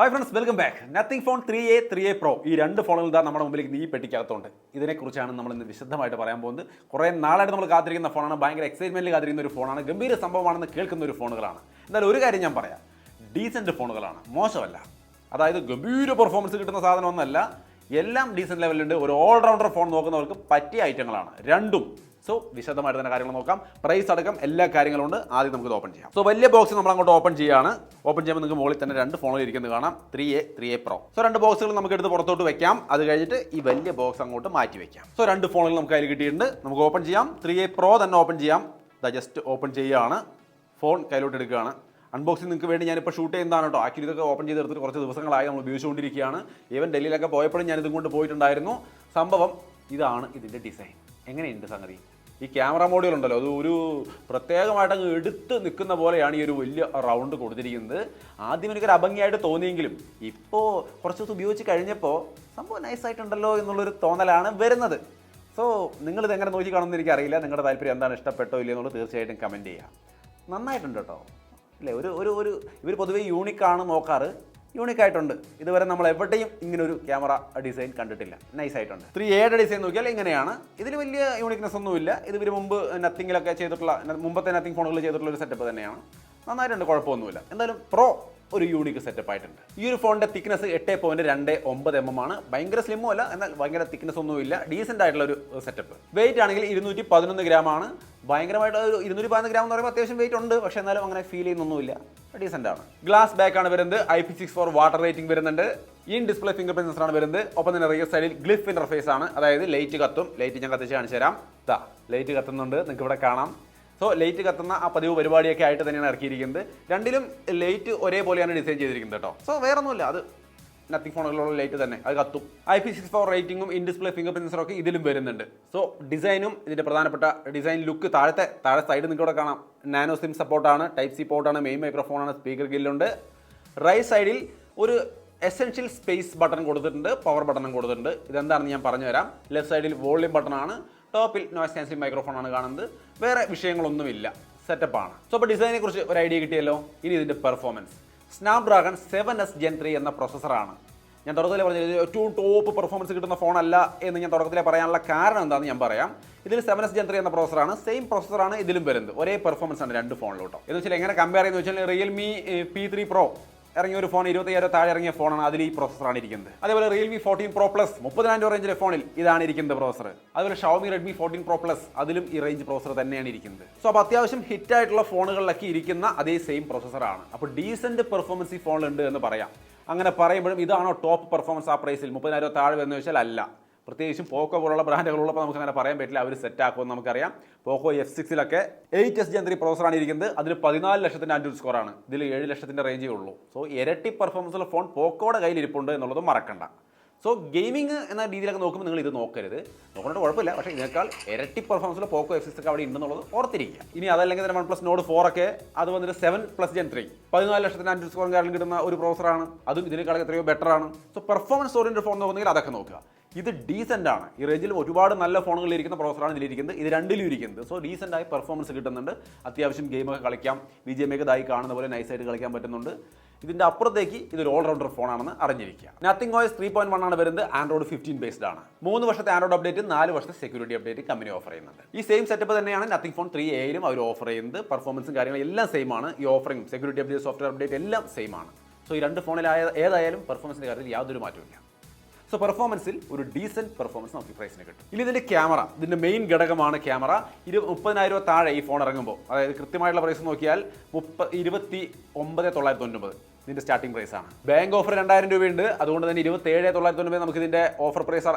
Hi friends, welcome back. Nothing phone 3A 3A Pro ഈ രണ്ട് ഫോണുകൾ ഇതാ നമ്മുടെ മുമ്പിലേക്ക് ഈ പെട്ടിക്കകത്തുണ്ട്. ഇതിനെക്കുറിച്ചാണ് നമ്മൾ ഇന്ന് വിശദമായിട്ട് പറയാൻ പോകുന്നത്. കുറേ നാളായിട്ട് നമ്മൾ കാത്തിരിക്കുന്ന ഫോണാണ്, ഭയങ്കര എക്സൈറ്റ്മെൻറ്റിൽ കാത്തിരിക്കുന്ന ഒരു ഫോണാണ്, ഗംഭീര സംഭവമാണെന്ന് കേൾക്കുന്ന ഒരു ഫോണുകളാണ്. എന്നാലും ഒരു കാര്യം ഞാൻ പറയാം, ഡീസൻറ്റ് ഫോണുകളാണ്, മോശമല്ല. അതായത് ഗംഭീര പെർഫോമൻസ് കിട്ടുന്ന സാധനമൊന്നുമല്ല, എല്ലാം ഡീസൻറ്റ് ലെവലുണ്ട്. ഒരു ഓൾറൗണ്ടർ ഫോൺ നോക്കുന്നവർക്ക് പറ്റിയ ഐറ്റങ്ങളാണ് രണ്ടും. സോ വിശദമായിട്ട് തന്നെ കാര്യങ്ങൾ നോക്കാം, പ്രൈസ് അടക്കം എല്ലാ കാര്യങ്ങളും ഉണ്ട്. ആദ്യം നമുക്ക് ഓപ്പൺ ചെയ്യാം. സോ വലിയ ബോക്സ് നമ്മൾ അങ്ങോട്ട് ഓപ്പൺ ചെയ്യുകയാണ്. ഓപ്പൺ ചെയ്യുമ്പോൾ നിങ്ങൾക്ക് മുകളിൽ തന്നെ രണ്ട് ഫോണുകൾ ഇരിക്കുന്നത് കാണാം, 3A 3A Pro. സോ രണ്ട് ബോക്സുകൾ നമുക്ക് എടുത്ത് പുറത്തോട്ട് വെക്കാം. അത് കഴിഞ്ഞിട്ട് ഈ വലിയ ബോക്സ് അങ്ങോട്ട് മാറ്റി വെക്കാം. സോ രണ്ട് ഫോണുകൾ നമുക്ക് അതിൽ കിട്ടിയിട്ടുണ്ട്. നമുക്ക് ഓപ്പൺ ചെയ്യാം. 3A Pro തന്നെ ഓപ്പൺ ചെയ്യാം. ജസ്റ്റ് ഓപ്പൺ ചെയ്യുകയാണ്, ഫോൺ കയ്യിലോട്ട് എടുക്കുകയാണ്. അൺബോക്സിംഗ് നിങ്ങൾക്ക് വേണ്ടി ഞാനിപ്പോൾ ഷൂട്ട് ചെയ്യുന്നതാണ് കേട്ടോ. ആക്ച്വലി ഇതൊക്കെ ഓപ്പൺ ചെയ്തെടുത്തിട്ട് കുറച്ച് ദിവസങ്ങളായി നമ്മൾ ഉപയോഗിച്ചുകൊണ്ടിരിക്കുകയാണ്. ഈവൻ ഡൽഹിയിലൊക്കെ പോയപ്പോഴും ഞാൻ ഇതും കൊണ്ട് പോയിട്ടുണ്ടായിരുന്നു. സംഭവം ഇതാണ് ഇതിൻ്റെ ഡിസൈൻ. എങ്ങനെയുണ്ട് സംഗതി? ഈ ക്യാമറ മോഡ്യൂൾ ഉണ്ടല്ലോ, അത് ഒരു പ്രത്യേകമായിട്ട് അങ്ങ് എടുത്ത് നിൽക്കുന്ന പോലെയാണ് ഈ ഒരു വലിയ റൗണ്ട് കൊടുത്തിരിക്കുന്നത്. ആദ്യം എനിക്കൊരു അഭംഗിയായിട്ട് തോന്നിയെങ്കിലും ഇപ്പോൾ കുറച്ച് ദിവസം ഉപയോഗിച്ച് കഴിഞ്ഞപ്പോൾ സംഭവം നൈസായിട്ടുണ്ടല്ലോ എന്നുള്ളൊരു തോന്നലാണ് വരുന്നത്. സോ നിങ്ങളിത് എങ്ങനെ നോക്കി കാണുമെന്ന് എനിക്കറിയില്ല. നിങ്ങളുടെ താല്പര്യം എന്താണ്, ഇഷ്ടപ്പെട്ടോ ഇല്ലയോ എന്നുള്ളത് തീർച്ചയായിട്ടും കമൻറ്റ് ചെയ്യാം. നന്നായിട്ടുണ്ട് കേട്ടോ, അല്ലേ? ഒരു ഇവർ പൊതുവേ യൂണിക്കാണ് നോക്കാറ്, യൂണിക്കായിട്ടുണ്ട്. ഇതുവരെ നമ്മൾ എവിടെയും ഇങ്ങനെ ഒരു ക്യാമറ ഡിസൈൻ കണ്ടിട്ടില്ല. നൈസായിട്ടുണ്ട്. 3Aയുടെ ഡിസൈൻ നോക്കിയാൽ ഇങ്ങനെയാണ്. ഇതിൽ വലിയ യൂണിക്നെസ് ഒന്നുമില്ല. ഇത് ഇവർ മുമ്പ് നത്തിങ്ങിലൊക്കെ ചെയ്തിട്ടുള്ള, മുമ്പത്തെ നത്തിങ് ഫോണുകൾ ചെയ്തിട്ടുള്ള ഒരു സെറ്റപ്പ് തന്നെയാണ്. നന്നായിട്ടുണ്ട്, കുഴപ്പമൊന്നുമില്ല. എന്തായാലും പ്രോ ഒരു യൂണിക്ക് സെറ്റപ്പ് ആയിട്ടുണ്ട്. ഈ ഒരു ഫോണിൻ്റെ തിക്നെസ് 8.29 mm ആണ്. ഭയങ്കര സ്ലിമ്മും അല്ല, എന്നാൽ ഭയങ്കര തിക്നെസ് ഒന്നുമില്ല. ഡീസൻ്റ് ആയിട്ടുള്ള ഒരു സെറ്റപ്പ്. വെയിറ്റ് ആണെങ്കിൽ 211 gram ആണ്. ഭയങ്കരമായിട്ട് ഒരു 211 gram എന്ന് പറയുമ്പോൾ അത്യാവശ്യം വെയിറ്റ് ഉണ്ട്, പക്ഷേ എന്നാലും അങ്ങനെ ഫീൽ ചെയ്യുന്നൊന്നുമില്ല. ഡീസൻ്റ് ആണ്. ഗ്ലാസ് ബാക്ക് ആണ് വരുന്നത്. IP64 വാട്ടർ റേറ്റിംഗ് വരുന്നുണ്ട്. In display finger print sensor ആണ് വരുന്നത്. ഒപ്പം തന്നെ റിയർ സൈഡിൽ ഗ്ലിഫ് ഇന്റർഫേസ് ആണ്. അതായത് ലൈറ്റ് കത്തും. ലൈറ്റ് ഞാൻ കത്തിച്ച് കാണിച്ചു തരാം. ലൈറ്റ് കത്തുന്നുണ്ട്, നിങ്ങൾക്ക് ഇവിടെ കാണാം. സോ ലൈറ്റ് കത്തുന്ന ആ പതിവ് പരിപാടിയൊക്കെ ആയിട്ട് തന്നെയാണ് ഇറക്കിയിരിക്കുന്നത്. രണ്ടിലും ലൈറ്റ് ഒരേപോലെയാണ് ഡിസൈൻ ചെയ്തിരിക്കുന്നത് കേട്ടോ. സോ വേറെ ഒന്നുമില്ല, അത് നത്തിങ് ഫോണുകളിലുള്ള ലൈറ്റ് തന്നെ, അത് കത്തും. IP64 റേറ്റിംഗും ഇൻ ഡിസ്പ്ലേ ഫിംഗർ പ്രിന്റ് സെൻസറും ഒക്കെ ഇതിലും വരുന്നുണ്ട്. സോ ഡിസൈനും ഇതിൻ്റെ പ്രധാനപ്പെട്ട ഡിസൈൻ ലുക്ക് താഴെ സൈഡ് നിങ്ങൾക്ക് കാണാം. നാനോ സിം സപ്പോർട്ടാണ്, ടൈപ്പ് സി പോർട്ടാണ്, മെയിൻ മൈക്രോഫോണാണ്, സ്പീക്കർ ഗില്ലുണ്ട്. റൈറ്റ് സൈഡിൽ ഒരു എസെൻഷ്യൽ സ്പേസ് ബട്ടൺ കൊടുത്തിട്ടുണ്ട്, പവർ ബട്ടണും കൊടുത്തിട്ടുണ്ട്. ഇതെന്താണെന്ന് ഞാൻ പറഞ്ഞുതരാം. ലെഫ്റ്റ് സൈഡിൽ വോളിയം ബട്ടണാണ്, ടോപ്പിൽ നോയ്സ് ക്യാൻസലിംഗ് മൈക്രോഫോണാണ് കാണുന്നത്. വേറെ വിഷയങ്ങളൊന്നുമില്ല, സെറ്റപ്പാണ്. സോ അപ്പോൾ ഡിസൈനെ കുറിച്ച് ഒരു ഐഡിയ കിട്ടിയല്ലോ. ഇനി ഇതിൻ്റെ പെർഫോമൻസ്. സ്നാപ്ഡ്രാഗൺ 7S Gen 3 എന്ന പ്രൊസസ്സറാണ്. ഞാൻ തുടക്കത്തിലെ പറഞ്ഞത് ഏറ്റവും ടോപ്പ് പെർഫോമൻസ് കിട്ടുന്ന ഫോണല്ല എന്ന് ഞാൻ തുടക്കത്തിലെ പറയാനുള്ള കാരണം എന്താണെന്ന് ഞാൻ പറയാം. ഇതിൽ 7S Gen 3 എന്ന പ്രോസസ്സറാണ്. സെയിം പ്രോസസ്സറാണ് ഇതിലും വരുന്നത്. ഒരേ പെർഫോമൻസ് ആണ് രണ്ട് ഫോണിലോട്ടോ. എന്ന് വെച്ചാൽ എങ്ങനെ കമ്പയർ ചെയ്യുന്നത് വെച്ചാൽ റിയൽമി P3 Pro ഇറങ്ങിയ ഒരു ഫോൺ, 25,000 താഴെ ഇറങ്ങിയ ഫോണാണ്, അതിൽ ഈ പ്രോസസ്സറാണ് ഇരിക്കുന്നത്. അതേപോലെ റിയൽമി 14 Pro Plus 30,000 റേഞ്ചിലെ ഫോണിൽ ഇതാണ് ഇരിക്കുന്നത് പ്രോസസ്സർ. അതുപോലെ ഷവോമി റെഡ്മി 14 Pro Plus അതിലും ഈ റേഞ്ച് പ്രോസസ്സർ തന്നെയാണ് ഇരിക്കുന്നത്. സോ അപ്പോൾ അത്യാവശ്യം ഹിറ്റ് ആയിട്ടുള്ള ഫോണുകളിലൊക്കെ ഇരിക്കുന്ന അതേ സെയിം പ്രോസസ്സറാണ്. അപ്പോൾ ഡീസൻറ്റ് പെർഫോമൻസ് ഈ ഫോണിലുണ്ട് എന്ന് പറയാം. അങ്ങനെ പറയുമ്പോഴും ഇതാണോ ടോപ്പ് പെർഫോമൻസ് ആ പ്രൈസിൽ 30,000 താഴെ എന്ന് വെച്ചാൽ അല്ല. പ്രത്യേകിച്ചും പോക്കോ പോലുള്ള ബ്രാൻഡുകളുള്ളപ്പോൾ നമുക്ക് അങ്ങനെ പറയാൻ പറ്റില്ല, അവർ സെറ്റ് ആക്കുമെന്ന് നമുക്കറിയാം. പോക്കോ F6 8S Gen 3 പ്രോസസ്സറാണ് ഇരിക്കുന്നത്. അതിൽ 14 ലക്ഷത്തിൻ്റെ ആൻഡ്രോയിഡ് സ്കോറാണ്. ഇതിൽ 7 ലക്ഷത്തിൻ്റെ റേഞ്ചേ ഉള്ളൂ. സോ ഇരട്ടി പെർഫോമൻസുള്ള ഫോൺ പോക്കോയുടെ കയ്യിൽ ഇരിപ്പുണ്ട് എന്നുള്ളത് മറക്കണ്ട. സോ ഗെയിമിംഗ് എന്ന രീതിയിലൊക്കെ നോക്കുമ്പോൾ നിങ്ങൾ ഇത് നോക്കരുത്. നോക്കേണ്ട കുഴപ്പമില്ല, പക്ഷേ ഇതിനേക്കാൾ ഇരട്ടി പെർഫോമൻസിൽ പോക്കോ F6 അവിടെ ഉണ്ടെന്നുള്ളത് ഓർത്തിരിക്കുക. ഇനി അതല്ലെങ്കിൽ തന്നെ OnePlus Nord 4 അത് വന്നിട്ട് 7+ Gen 3 14 ലക്ഷത്തിൻ്റെ ആൻഡ്രോയിഡ് സ്കോറും കാരണം കിട്ടുന്ന ഒരു പ്രോസസ്സറാണ്. അതും ഇതിനേക്കാൾ എത്രയോ ബെറ്റർ ആണ്. സോ പെർഫോമൻസ് ഓറിയൻറ്റഡ് ഫോൺ നോക്കുന്നെങ്കിൽ അതൊക്കെ നോക്കുക. ഇത് ഡീസൻ്റ് ആണ്. ഈ റേഞ്ചിൽ ഒരുപാട് നല്ല ഫോണുകളിൽ ഇരിക്കുന്ന പ്രോസസ്സറാണ് ഇതിലിരിക്കുന്നത്. ഇത് രണ്ടിലും ഇരിക്കുന്നത്. സോ ഡീസൻ്റ് ആയി പെർഫോമൻസ് കിട്ടുന്നുണ്ട്. അത്യാവശ്യം ഗെയിമൊക്കെ കളിക്കാം, BGMI ഒക്കെ ഇതായി കാണുന്ന പോലെ നൈസായിട്ട് കളിക്കാൻ പറ്റുന്നുണ്ട്. ഇതിൻ്റെ അപ്പുറത്തേക്ക് ഇതൊരു ഓൾറൗണ്ടർ ഫോണാണെന്ന് അറിഞ്ഞിരിക്കുക. നത്തിങ് OS 3.1 ആണ് വരുന്നത്. ആൻഡ്രോയിഡ് 15 ബേസ്ഡ് ആണ്. 3 വർഷത്തെ ആൻഡ്രോയിഡ് അപ്ഡേറ്റ്, 4 വർഷത്തെ സെക്യൂരിറ്റി അപ്ഡേറ്റ് കമ്പനി ഓഫർ ചെയ്യുന്നുണ്ട്. ഈ സെയിം സെറ്റപ്പ് തന്നെയാണ് നത്തിങ് ഫോൺ 3Aയിലും അവർ ഓഫർ ചെയ്യുന്നത്. പെർഫോമൻസും കാര്യങ്ങളും എല്ലാം സെയിം ആണ്. ഈ offering, security update, software update എല്ലാം സെയിം ആണ്. സോ ഈ രണ്ട് ഫോണിലായ ഏതായാലും പെർഫോമൻസിൻ്റെ കാര്യത്തിൽ യാതൊരു മാറ്റമില്ല. സോ പെർഫോമൻസിൽ ഒരു ഡീസൻറ്റ് പെർഫോമൻസ് നമുക്ക് പ്രൈസിന് കിട്ടും. ഇനി ഇതിൻ്റെ ക്യാമറ, ഇതിൻ്റെ മെയിൻ ഘടകമാണ് ക്യാമറ. 30,000 താഴെ ഈ ഫോൺ ഇറങ്ങുമ്പോൾ, അതായത് കൃത്യമായിട്ടുള്ള പ്രൈസ് നോക്കിയാൽ 29,999 ഇതിൻ്റെ സ്റ്റാർട്ടിംഗ് പ്രൈസാണ്. ബാങ്ക് ഓഫർ 2,000 രൂപയുണ്ട്. അതുകൊണ്ട് തന്നെ 27,999 നമുക്ക് ഇതിൻ്റെ ഓഫർ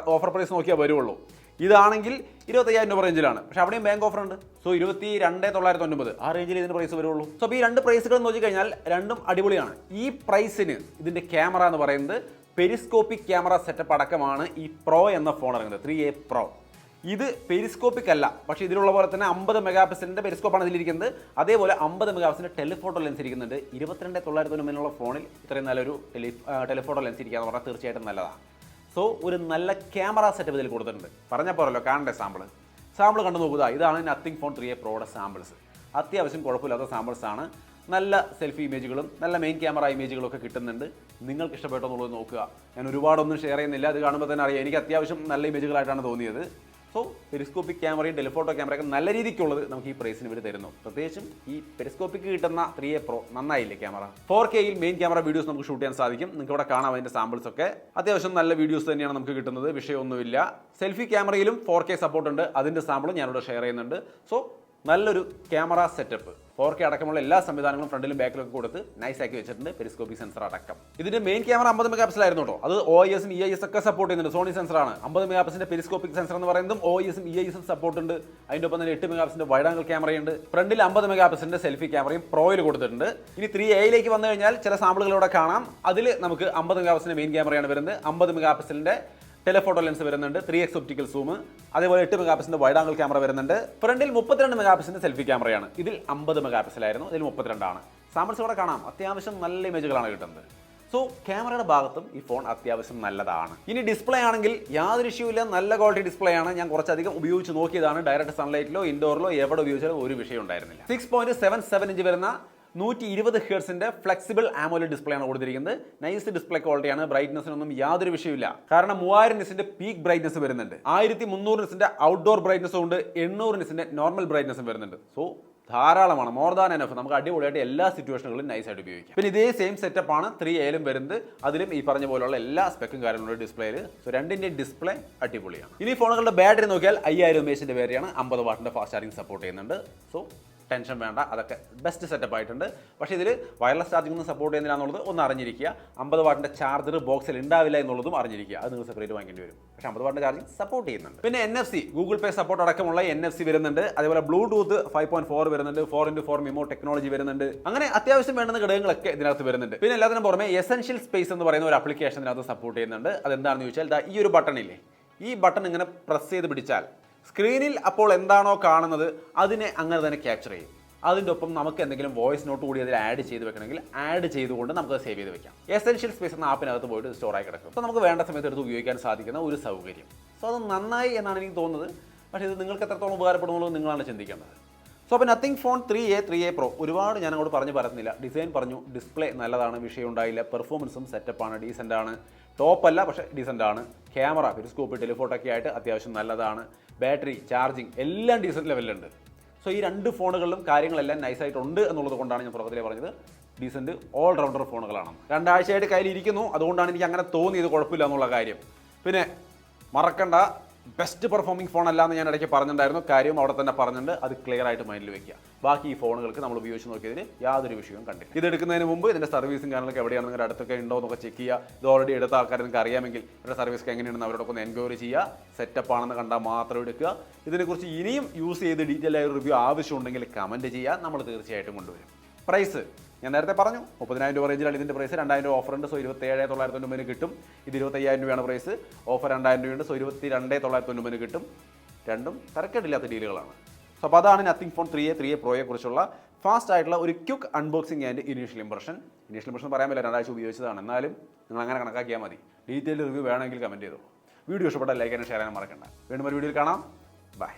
പ്രൈസ് നോക്കിയാൽ വരുള്ളൂ. ഇതാണെങ്കിൽ 25,000 രൂപ റേഞ്ചിലാണ്, പക്ഷേ അവിടെയും ബാങ്ക് ഓഫർ ഉണ്ട്. സോ 22,999 ആ റേഞ്ചിൽ ഇതിൻ്റെ പ്രൈസ് വരുള്ളൂ. സോ അപ്പോൾ ഈ രണ്ട് പ്രൈസുകൾ നോക്കിക്കഴിഞ്ഞാൽ രണ്ടും അടിപൊളിയാണ്. ഈ പ്രൈസിന് ഇതിൻ്റെ ക്യാമറ എന്ന് പറയുന്നത് പെരിസ്കോപ്പിക് ക്യാമറ സെറ്റപ്പ് അടക്കമാണ് ഈ പ്രോ എന്ന ഫോൺ ഇറങ്ങുന്നത്, 3A Pro. ഇത് പെരിസ്കോപ്പിക് അല്ല, പക്ഷേ ഇതിലുള്ള പോലെ തന്നെ 50 മെഗാപിക്സലിൻ്റെ പെരിസ്കോപ്പാണ് ഇതിലിരിക്കുന്നത്. അതേപോലെ 50 മെഗാപിക്സലിൻ്റെ ടെലിഫോട്ടോ ലെൻസ് ഇരിക്കുന്നുണ്ട്. 22,999 ഫോണിൽ ഇത്രയും നല്ലൊരു ടെലിഫോട്ടോ ലെൻസ് ഇരിക്കുക എന്ന് പറഞ്ഞാൽ തീർച്ചയായിട്ടും നല്ലതാണ്. സോ ഒരു നല്ല ക്യാമറ സെറ്റപ്പ് ഇതിൽ കൊടുത്തിട്ടുണ്ട്. പറഞ്ഞാൽ പോരല്ലോ, കാണണ്ടേ സാമ്പിൾ കണ്ടു നോക്കുക. ഇതാണ് നത്തിങ് ഫോൺ 3A Proയുടെ സാമ്പിൾസ്. അത്യാവശ്യം കുഴപ്പമില്ലാത്ത സാമ്പിൾസാണ്. നല്ല സെൽഫി ഇമേജുകളും നല്ല മെയിൻ ക്യാമറ ഇമേജുകളൊക്കെ കിട്ടുന്നുണ്ട്. നിങ്ങൾക്ക് ഇഷ്ടപ്പെട്ടോ എന്നുള്ളത് നോക്കുക. ഞാൻ ഒരുപാടൊന്നും ഷെയർ ചെയ്യുന്നില്ല, അത് കാണുമ്പോൾ തന്നെ അറിയാം എനിക്ക് അത്യാവശ്യം നല്ല ഇമേജുകളായിട്ടാണ് തോന്നിയത്. സോ പെരിസ്കോപ്പിക് ക്യാമറയും ടെലിഫോട്ടോ ക്യാമറയൊക്കെ നല്ല രീതിക്കുള്ളത് നമുക്ക് ഈ പ്രൈസിന് ഇവർ തരുന്നു. പ്രത്യേകിച്ചും ഈ പെരിസ്കോപ്പിക്ക് കിട്ടുന്ന 3A Pro നന്നായില്ലേ ക്യാമറ. 4Kയിൽ മെയിൻ ക്യാമറ വീഡിയോസ് നമുക്ക് ഷൂട്ട് ചെയ്യാൻ സാധിക്കും. നിങ്ങൾക്ക് ഇവിടെ കാണാം അതിൻ്റെ സാമ്പിൾസ് ഒക്കെ. അത്യാവശ്യം നല്ല വീഡിയോസ് തന്നെയാണ് നമുക്ക് കിട്ടുന്നത്, വിഷയമൊന്നുമില്ല. സെൽഫി ക്യാമറയിലും 4K സപ്പോർട്ട് ഉണ്ട്, അതിൻ്റെ സാമ്പിളും ഞാനിവിടെ ഷെയർ ചെയ്യുന്നുണ്ട്. സോ നല്ലൊരു ക്യാമറ സെറ്റപ്പ്, 4K അടക്കമുള്ള എല്ലാ സംവിധാനങ്ങളും ഫ്രണ്ടിലും ബാക്കിലൊക്കെ കൊടുത്ത് നൈസ് ആക്കി വെച്ചിട്ടുണ്ട്. പെരിസ്കോപ്പിക് സെൻസർ അടക്കം. ഇതിന്റെ മെയിൻ ക്യാമറ 50 മെഗാ പിക്സൽ ആയിരുന്നു കേട്ടോ. അത് OIS EIS ഒക്കെ സപ്പോർട്ട് ചെയ്യുന്നുണ്ട്. സോണി സെൻസറാണ്. 50 മെഗാ പിക്സലിന്റെ പെരിസ്കോപ്പിക് സെൻസർ എന്ന് പറയുന്നതും OIS EIS സപ്പോർട്ട് ഉണ്ട്. അതിന്റെ ഒപ്പം തന്നെ 8 മെഗാ പിക്സലിന്റെ വൈഡ് ആംഗിൾ ക്യാമറയുണ്ട്. ഫ്രണ്ടിൽ 50 മെഗാ പിക്സലിന്റെ സെൽഫി ക്യാമറയും പ്രോയിൽ കൊടുത്തിട്ടുണ്ട്. ഇനി 3Aയിലേക്ക് വന്നു കഴിഞ്ഞാൽ ചില സാമ്പിളുകൾ ഇവിടെ കാണാം. അതിൽ നമുക്ക് 50 മെഗാ പിക്സലിന്റെ മെയിൻ ക്യാമറയാണ് വരുന്നത്. 50 മെഗാ പിക്സലിന്റെ ടെലിഫോട്ടോ ലെൻസ് വരുന്നുണ്ട്, 3x ഒപ്റ്റിക്കൽ സൂം, അതേപോലെ 8 മെഗാ പിക്സലിന്റെ വൈഡ് ആംഗിൾ ക്യാമറ വരുന്നുണ്ട്. ഫ്രണ്ടിൽ 32 മെഗാ പിക്സലിന്റെ സെൽഫി ക്യാമറയാണ്. ഇതിൽ 50 മെഗാ പിക്സൽ ആയിരുന്നു, ഇതിൽ 32 ആണ്. സാമ്പിൾസ് ഇവിടെ കാണാം. അത്യാവശ്യം നല്ല ഇമേജുകളാണ് കിട്ടുന്നത്. സോ ക്യാമറയുടെ ഭാഗത്തും ഈ ഫോൺ അത്യാവശ്യം നല്ലതാണ്. ഇനി ഡിസ്പ്ലേ ആണെങ്കിൽ യാതൊരു ഇഷ്യൂ ഇല്ല, നല്ല ക്വാളിറ്റി ഡിസ്പ്ലേ ആണ്. ഞാൻ കുറച്ചധികം ഉപയോഗിച്ച് നോക്കിയതാണ്. ഡയറക്റ്റ് സൺലൈറ്റിലോ ഇൻഡോറിലോ എവിടെ ഉപയോഗിച്ചാലും ഒരു വിഷയം ഉണ്ടായിരുന്നില്ല. 6.77 ഇഞ്ച് വരുന്ന 120 ഹെർട്സിന്റെ ഫ്ലെക്സിബിൾ AMOLED ഡിസ്പ്ലേ ആണ് കൊടുത്തിരിക്കുന്നത്. നൈസ് ഡിസ്പ്ലേ ക്വാളിറ്റിയാണ്. ബ്രൈറ്റ്നസിനൊന്നും യാതൊരു വിഷയമില്ല. കാരണം 3000 നിറ്റ്സിന്റെ പീക്ക് ബ്രൈറ്റ്നസ് വരുന്നുണ്ട്, 1300 നിറ്റ്സിന്റെ ഔട്ട്ഡോർ ബ്രൈറ്റ്നസും ഉണ്ട്, 800 നിറ്റ്സിന്റെ നോർമൽ ബ്രൈറ്റ്നസും വരുന്നുണ്ട്. സോ ധാരാളമാണ്, മോർ ദാൻ എനഫ്. നമുക്ക് അടിപൊളിയായിട്ട് എല്ലാ സിറ്റുവേഷനുകളിലും നൈസായിട്ട് ഉപയോഗിക്കാം. പിന്നെ ഇതേ സെയിം സെറ്റപ്പ് ആണ് 3Aയിലും വരുന്നത്. അതിലും ഈ പറഞ്ഞ പോലുള്ള എല്ലാ സ്പെക്കും കാര്യങ്ങളുണ്ട് ഡിസ്പ്ലേയിൽ. സോ രണ്ടിന്റെ ഡിസ്പ്ലേ അടിപൊളിയാണ്. ഇനി ഫോണുകളുടെ ബാറ്ററി നോക്കിയാൽ 5000 mAh ബാറ്ററിയാണ്, 50 വാട്ടിന്റെ ഫാസ്റ്റ് ചാർജിംഗ് സപ്പോർട്ട് ചെയ്യുന്നുണ്ട്. സോ ടെൻഷൻ വേണ്ട, അതൊക്കെ ബെസ്റ്റ് സെറ്റപ്പ് ആയിട്ടുണ്ട്. പക്ഷേ ഇതിൽ വയർലെസ് ചാർജിംഗ് ഒന്നും സപ്പോർട്ട് ചെയ്യുന്നില്ല എന്നുള്ളത് ഒന്ന് അറിഞ്ഞിരിക്കുക. 50 വാട്ടിന്റെ ചാർജർ ബോക്സിൽ ഉണ്ടാവില്ല എന്നുള്ളതും അറിഞ്ഞിരിക്കുക. അത് നിങ്ങൾ സെപ്പറേറ്റ് വാങ്ങിക്കേണ്ടി വരും. പക്ഷേ 50 വാട്ടിന്റെ ചാർജിംഗ് സപ്പോർട്ട് ചെയ്യുന്നുണ്ട്. പിന്നെ NFC, ഗൂഗിൾ പേ സപ്പോർട്ട് അടക്കമുള്ള NFC വരുന്നുണ്ട്. അതേപോലെ ബ്ലൂടൂത്ത് 5.4 വരുന്നുണ്ട്, 4x4 മിമോ ടെക്നോളജി വരുന്നുണ്ട്. അങ്ങനെ അത്യാവശ്യം വേണ്ടുന്ന ഘടകങ്ങളൊക്കെ ഇതിനകത്ത് വരുന്നുണ്ട്. പിന്നെ എല്ലാത്തിനും പുറമെ എസെൻഷ്യൽ സ്പേസ് എന്ന് പറയുന്ന ഒരു ആപ്ലിക്കേഷൻ ഇതിനകത്ത് സപ്പോർട്ട് ചെയ്യുന്നുണ്ട്. അതെന്താണെന്ന് ചോദിച്ചാൽ ഈ ഒരു ബട്ടൺ ഇല്ലേ, ഈ ബട്ടൺ ഇങ്ങനെ പ്രസ് ചെയ്ത് പിടിച്ചാൽ സ്ക്രീനിൽ അപ്പോൾ എന്താണോ കാണുന്നത് അതിനെ അങ്ങനെ തന്നെ ക്യാപ്ചർ ചെയ്യും. അതിൻ്റെ ഒപ്പം നമുക്ക് എന്തെങ്കിലും വോയിസ് നോട്ട് കൂടി അതിൽ ആഡ് ചെയ്ത് വെക്കണമെങ്കിൽ ആഡ് ചെയ്തുകൊണ്ട് നമുക്ക് സേവ് ചെയ്ത് വെക്കാം. എസെൻഷ്യൽ സ്പേസ് എന്ന ആപ്പിനകത്ത് പോയിട്ട് സ്റ്റോർ ആയി കിടക്കും. അപ്പോൾ നമുക്ക് വേണ്ട സമയത്ത് എടുത്ത് ഉപയോഗിക്കാൻ സാധിക്കുന്ന ഒരു സൗകര്യം. സോ അത് നന്നായി എന്നാണ് എനിക്ക് തോന്നുന്നത്. പക്ഷേ ഇത് നിങ്ങൾക്ക് എത്രത്തോളം ഉപകാരപ്പെടുന്നുള്ളത് നിങ്ങളാണ് ചിന്തിക്കേണ്ടത്. സോ അപ്പോൾ നത്തിങ് ഫോൺ 3A Pro ഒരുപാട് ഞാൻ അങ്ങോട്ട് പറഞ്ഞു പറയുന്നില്ല. ഡിസൈൻ പറഞ്ഞു, ഡിസ്പ്ലേ നല്ലതാണ്, വിഷയം ഉണ്ടായില്ല. പെർഫോമൻസും സെറ്റപ്പാണ്, ഡീസൻ്റ് ആണ്. ടോപ്പല്ല പക്ഷേ ഡീസൻ്റ് ആണ്. ക്യാമറ, പെരിസ്കോപ്പ്, ടെലിഫോട്ടോ ഒക്കെ ആയിട്ട് അത്യാവശ്യം നല്ലതാണ്. ബാറ്ററി, ചാർജിങ് എല്ലാം ഡീസൻറ്റ് ലെവലിലുണ്ട്. സോ ഈ രണ്ട് ഫോണുകളിലും കാര്യങ്ങളെല്ലാം നൈസായിട്ടുണ്ട് എന്നുള്ളത് കൊണ്ടാണ് ഞാൻ പുറത്തിലേ പറഞ്ഞത് ഡീസൻറ്റ് ഓൾ റൗണ്ടർ ഫോണുകളാണ്. 2 ആഴ്ചയായിട്ട് കയ്യിലിരിക്കുന്നു, അതുകൊണ്ടാണ് എനിക്ക് അങ്ങനെ തോന്നിയത്, കുഴപ്പമില്ല എന്നുള്ള കാര്യം. പിന്നെ മറക്കണ്ട, ബെസ്റ്റ് പെർഫോമിംഗ് ഫോൺ അല്ല എന്ന് ഞാൻ ഇടയ്ക്ക് പറഞ്ഞിട്ടുണ്ടായിരുന്നു. കാര്യം അവിടെ തന്നെ പറഞ്ഞിട്ടുണ്ട്. അത് ക്ലിയർ ആയിട്ട് മൈൻഡിൽ വെക്കുക. ബാക്കി ഈ ഫോണുകൾക്ക് നമ്മൾ ഉപയോഗിച്ച് നോക്കിയതിന് യാതൊരു വിഷയവും കണ്ടില്ല. ഇത് എടുക്കുന്നതിന് മുമ്പ് ഇതിൻ്റെ സർവീസും കാര്യങ്ങളൊക്കെ എവിടെയാണ്, നിങ്ങളുടെ അടുത്തൊക്കെ ഉണ്ടോ എന്നൊക്കെ ചെക്ക് ചെയ്യുക. ഇത് ഓൾറെഡി എടുത്ത ആൾക്കാർ നിങ്ങൾക്ക് അറിയാമെങ്കിൽ ഇവരുടെ സർവീസ് എങ്ങനെയാണെന്ന് അവരോടൊക്കെ ഒന്ന് എൻക്വയറി ചെയ്യുക. സെറ്റപ്പ് ആണെന്ന് കണ്ടാൽ മാത്രം എടുക്കുക. ഇതിനെക്കുറിച്ച് ഇനിയും യൂസ് ചെയ്ത് ഡീറ്റെയിൽ ആയ റിവ്യൂ ആവശ്യമുണ്ടെങ്കിൽ കമൻറ്റ് ചെയ്യുക, നമ്മൾ തീർച്ചയായിട്ടും കൊണ്ടുവരും. പ്രൈസ് ഞാൻ നേരത്തെ പറഞ്ഞു, 30,000 രൂപ റേഞ്ചിലാണ് ഇതിൻ്റെ പ്രൈസ്. 2,000 രൂപ ഓഫർ ഉണ്ട്. സോ 27,990 കിട്ടും. ഇത് 25,000 രൂപയാണ് പ്രൈസ്. ഓഫർ 2,000 രൂപയുണ്ട്. സോ 22,990 കിട്ടും. രണ്ടും തരക്കേടില്ലാത്ത ഡീലുകളാണ്. സോ അപ്പോൾ അതാണ് നത്തിങ് ഫോൺ 3A പ്രോയെ കുറിച്ചുള്ള ഫാസ്റ്റ് ആയിട്ടുള്ള ഒരു quick unboxing and initial impression പറയാൻ പറ്റില്ല, 2 ആഴ്ച ഉപയോഗിച്ചതാണ്. എന്നാലും നിങ്ങൾ അങ്ങനെ കണക്കാക്കിയാൽ മതി. ഡീറ്റെയിൽ റിവ്യൂ വേണമെങ്കിൽ കമൻറ്റ് ചെയ്തോ. വീഡിയോ ഇഷ്ടപ്പെട്ടാൽ ലൈക്ക് ചെയ്യാനും ഷെയർ ചെയ്യാനും മറക്കണ്ട. വീണ്ടും ഒരു വീഡിയോയിൽ കാണാം. ബൈ.